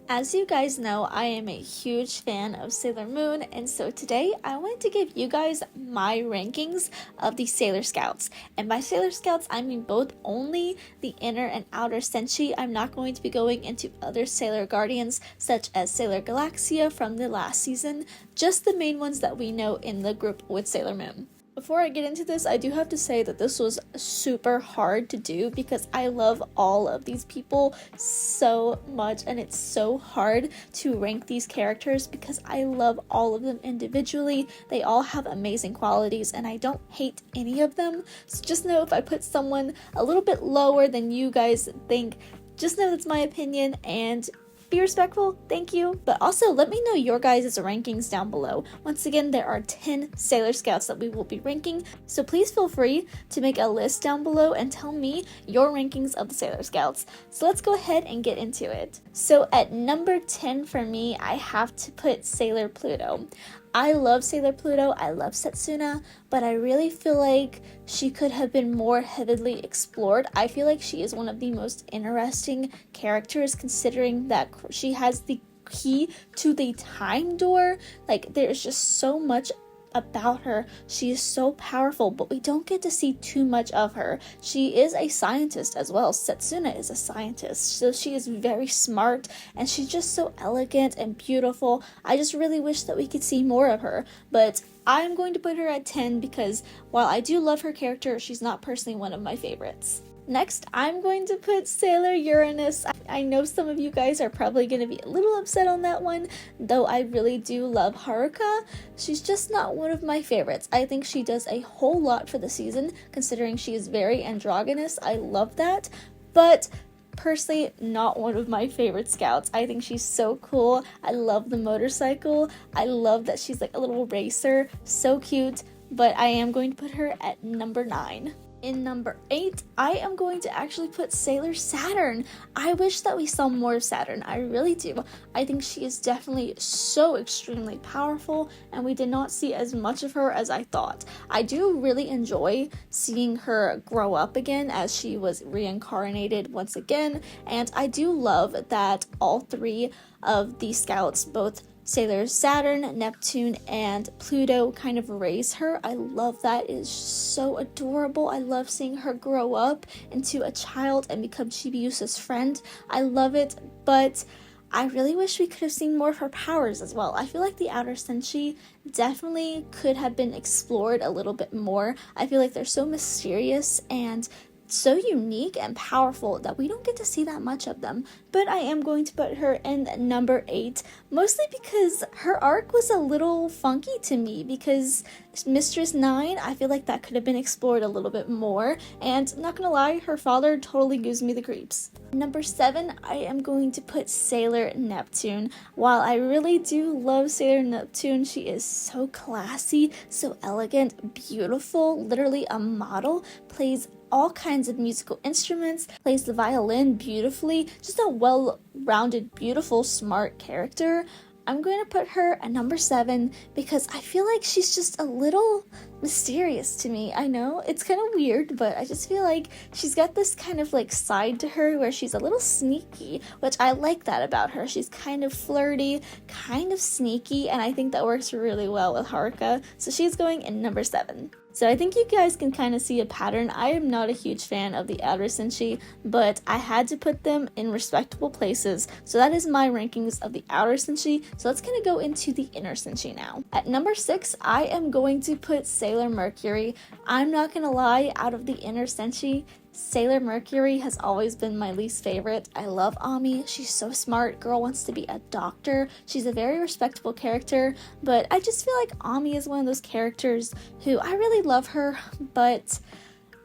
As you guys know, I am a huge fan of Sailor Moon, and so today I wanted to give you guys my rankings of the Sailor Scouts. And by Sailor Scouts, I mean both only the inner and outer Senshi. I'm not going to be going into other Sailor Guardians, such as Sailor Galaxia from the last season, just the main ones that we know in the group with Sailor Moon. Before I get into this, I do have to say that this was super hard to do because I love all of these people so much, and it's so hard to rank these characters because I love all of them individually. They all have amazing qualities and I don't hate any of them. So just know if I put someone a little bit lower than you guys think, just know that's my opinion and be respectful, thank you. But also let me know your guys' rankings down below. Once again, there are 10 Sailor Scouts that we will be ranking, so please feel free to make a list down below and tell me your rankings of the Sailor Scouts. So let's go ahead and get into it. So at number 10 for me, I have to put Sailor Pluto. I love Sailor Pluto, I love Setsuna, but I really feel like she could have been more heavily explored. I feel like she is one of the most interesting characters considering that she has the key to the time door. Like, there's just so much about her. She is so powerful, but we don't get to see too much of her. She is a scientist as well. Setsuna is a scientist, so she is very smart and she's just so elegant and beautiful. I just really wish that we could see more of her, but I'm going to put her at 10 because while I do love her character, she's not personally one of my favorites. Next, I'm going to put Sailor Uranus. I know some of you guys are probably going to be a little upset on that one, though I really do love Haruka. She's just not one of my favorites. I think she does a whole lot for the season, considering she is very androgynous. I love that, but personally not one of my favorite scouts. I think she's so cool. I love the motorcycle. I love that she's like a little racer. So cute, but I am going to put her at number 9. In number 8, I am going to actually put Sailor Saturn. I wish that we saw more of Saturn. I really do. I think she is definitely so extremely powerful, and we did not see as much of her as I thought. I do really enjoy seeing her grow up again as she was reincarnated once again, and I do love that all three of the scouts, both Sailor Saturn, Neptune, and Pluto, kind of raise her. I love that. It is so adorable. I love seeing her grow up into a child and become Chibiusa's friend. I love it, but I really wish we could have seen more of her powers as well. I feel like the outer Senshi definitely could have been explored a little bit more. I feel like they're so mysterious and so unique and powerful that we don't get to see that much of them. But I am going to put her in number 8, mostly because her arc was a little funky to me, because Mistress 9, I feel like that could have been explored a little bit more, and not gonna lie, her father totally gives me the creeps. Number 7, I am going to put Sailor Neptune. While I really do love Sailor Neptune, she is so classy, so elegant, beautiful, literally a model, plays all kinds of musical instruments, plays the violin beautifully, just a well-rounded, beautiful, smart character. I'm going to put her at number 7 because I feel like she's just a little mysterious to me. I know it's kind of weird, but I just feel like she's got this kind of like side to her where she's a little sneaky, which I like that about her. She's kind of flirty, kind of sneaky, and I think that works really well with Haruka. So she's going in number 7. So I think you guys can kind of see a pattern. I am not a huge fan of the outer Senshi, but I had to put them in respectable places. So that is my rankings of the outer Senshi. So let's kind of go into the inner Senshi now. At number 6, I am going to put Sailor Mercury. I'm not gonna lie, out of the inner Senshi, Sailor Mercury has always been my least favorite. I love Ami. She's so smart. Girl wants to be a doctor. She's a very respectable character, but I just feel like Ami is one of those characters who I really love her, but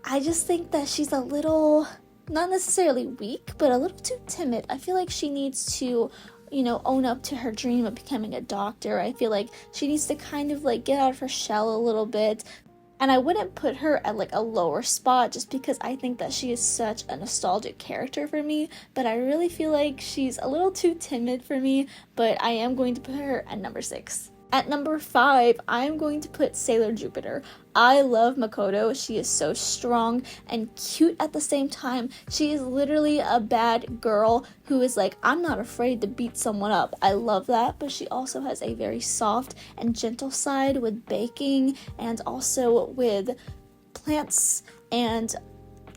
I just think that she's a little, not necessarily weak, but a little too timid. I feel like she needs to own up to her dream of becoming a doctor. I feel like she needs to kind of like get out of her shell a little bit. And I wouldn't put her at like a lower spot just because I think that she is such a nostalgic character for me, but I really feel like she's a little too timid for me, but I am going to put her at number 6. At number 5, I'm going to put Sailor Jupiter. I love Makoto. She is so strong and cute at the same time. She is literally a bad girl who is like, I'm not afraid to beat someone up. I love that, but she also has a very soft and gentle side with baking and also with plants and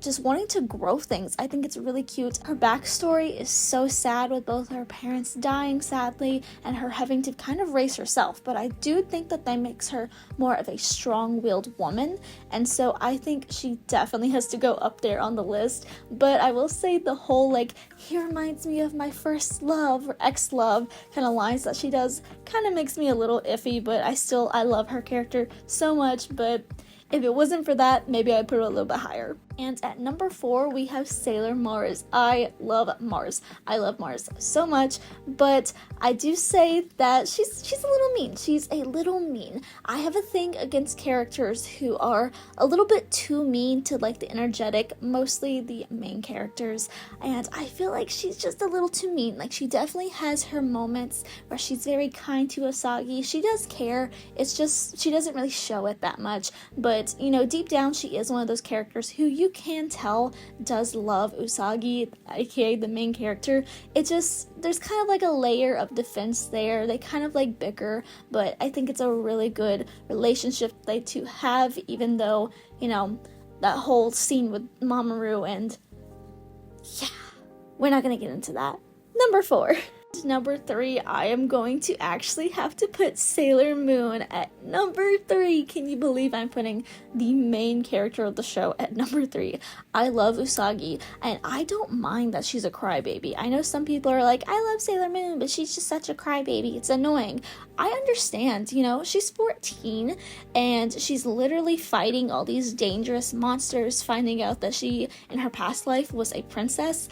just wanting to grow things. I think it's really cute. Her backstory is so sad with both her parents dying sadly and her having to kind of raise herself, but I do think that makes her more of a strong-willed woman, and so I think she definitely has to go up there on the list. But I will say the whole like, he reminds me of my first love or ex-love kind of lines that she does kind of makes me a little iffy, but I love her character so much. But if it wasn't for that, maybe I'd put it a little bit higher. And at number 4, we have Sailor Mars. I love Mars. I love Mars so much, but I do say that she's a little mean. She's a little mean. I have a thing against characters who are a little bit too mean to like the energetic, mostly the main characters, and I feel like she's just a little too mean. Like, she definitely has her moments where she's very kind to Usagi. She does care. It's just she doesn't really show it that much, but you know, deep down she is one of those characters who you can tell does love Usagi, aka the main character. It just, there's kind of like a layer of defense there. They kind of like bicker, but I think it's a really good relationship they two have, even though, you know, that whole scene with Mamoru, and yeah, we're not gonna get into that. Number 4. Number 3, I am going to actually have to put Sailor Moon at number 3. Can you believe I'm putting the main character of the show at number 3? I love Usagi, and I don't mind that she's a crybaby. I know some people are like, I love Sailor Moon, but she's just such a crybaby. It's annoying. I understand, you know, she's 14, and she's literally fighting all these dangerous monsters, finding out that she, in her past life, was a princess,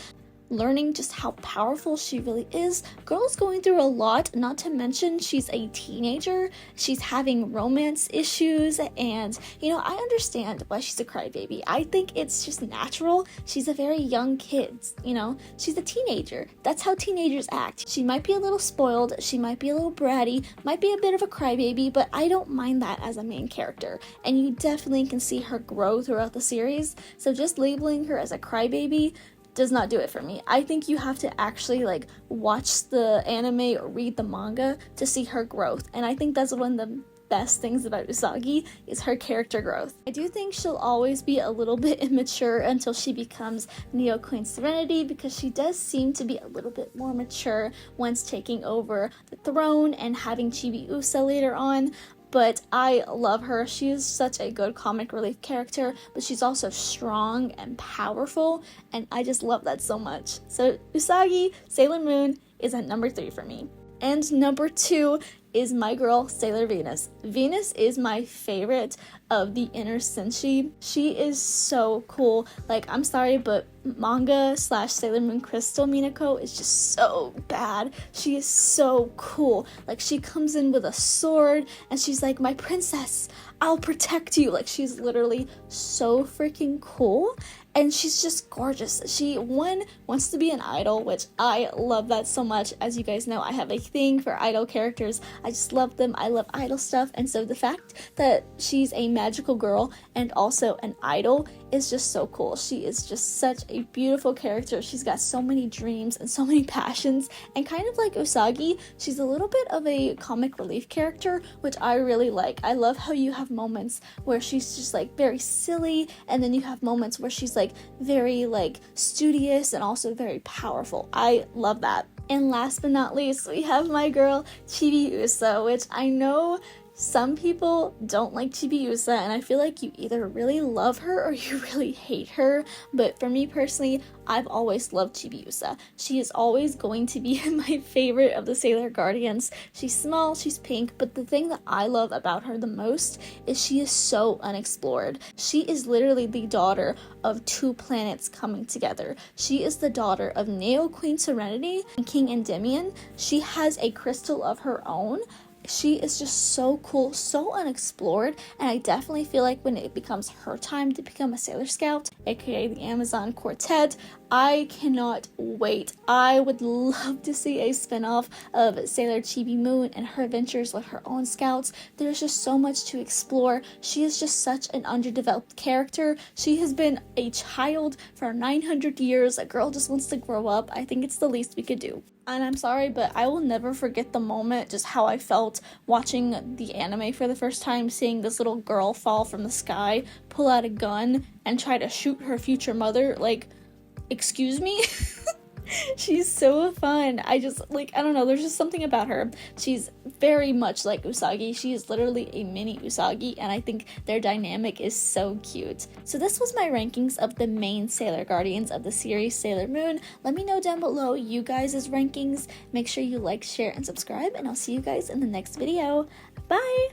learning just how powerful she really is. Girl's going through a lot, not to mention she's a teenager, she's having romance issues, and you know, I understand why she's a crybaby. I think it's just natural. She's a very young kid, you know, she's a teenager. That's how teenagers act. She might be a little spoiled, she might be a little bratty, might be a bit of a crybaby, but I don't mind that as a main character, and you definitely can see her grow throughout the series. So just labeling her as a crybaby does not do it for me. I think you have to actually like watch the anime or read the manga to see her growth, and I think that's one of the best things about Usagi is her character growth. I do think she'll always be a little bit immature until she becomes Neo Queen Serenity, because she does seem to be a little bit more mature once taking over the throne and having Chibiusa later on. But I love her. She is such a good comic relief character, but she's also strong and powerful, and I just love that so much. So Usagi, Sailor Moon, is at number 3 for me. And number 2 is my girl, Sailor Venus. Venus is my favorite of the inner senshi. She is so cool. Like, I'm sorry, but manga / Sailor Moon Crystal Minako is just so bad. She is so cool. Like, she comes in with a sword and she's like, my princess, I'll protect you. Like, she's literally so freaking cool. And she's just gorgeous. She, wants to be an idol, which I love that so much. As you guys know, I have a thing for idol characters. I just love them. I love idol stuff. And so the fact that she's a magical girl and also an idol is just so cool. She is just such a beautiful character. She's got so many dreams and so many passions. And kind of like Usagi, she's a little bit of a comic relief character, which I really like. I love how you have moments where she's just like very silly, and then you have moments where she's like very like studious and also very powerful. I love that. And last but not least, we have my girl Chibiusa, which I know some people don't like Chibiusa, and I feel like you either really love her or you really hate her, but for me personally, I've always loved Chibiusa. She is always going to be my favorite of the Sailor Guardians. She's small, she's pink, but the thing that I love about her the most is she is so unexplored. She is literally the daughter of 2 planets coming together. She is the daughter of Neo Queen Serenity and King Endymion. She has a crystal of her own. She is just so cool, so unexplored, and I definitely feel like when it becomes her time to become a Sailor Scout, aka the Amazon Quartet, I cannot wait. I would love to see a spinoff of Sailor Chibi Moon and her adventures with her own scouts. There's just so much to explore. She is just such an underdeveloped character. She has been a child for 900 years. A girl just wants to grow up. I think it's the least we could do. And I'm sorry, but I will never forget the moment, just how I felt watching the anime for the first time, seeing this little girl fall from the sky, pull out a gun, and try to shoot her future mother. Like, excuse me? She's so fun. I don't know, there's just something about her. She's very much like Usagi. She is literally a mini Usagi, and I think their dynamic is so cute. So this was my rankings of the main Sailor Guardians of the series Sailor Moon. Let me know down below you guys' rankings. Make sure you like, share, and subscribe, and I'll see you guys in the next video. Bye!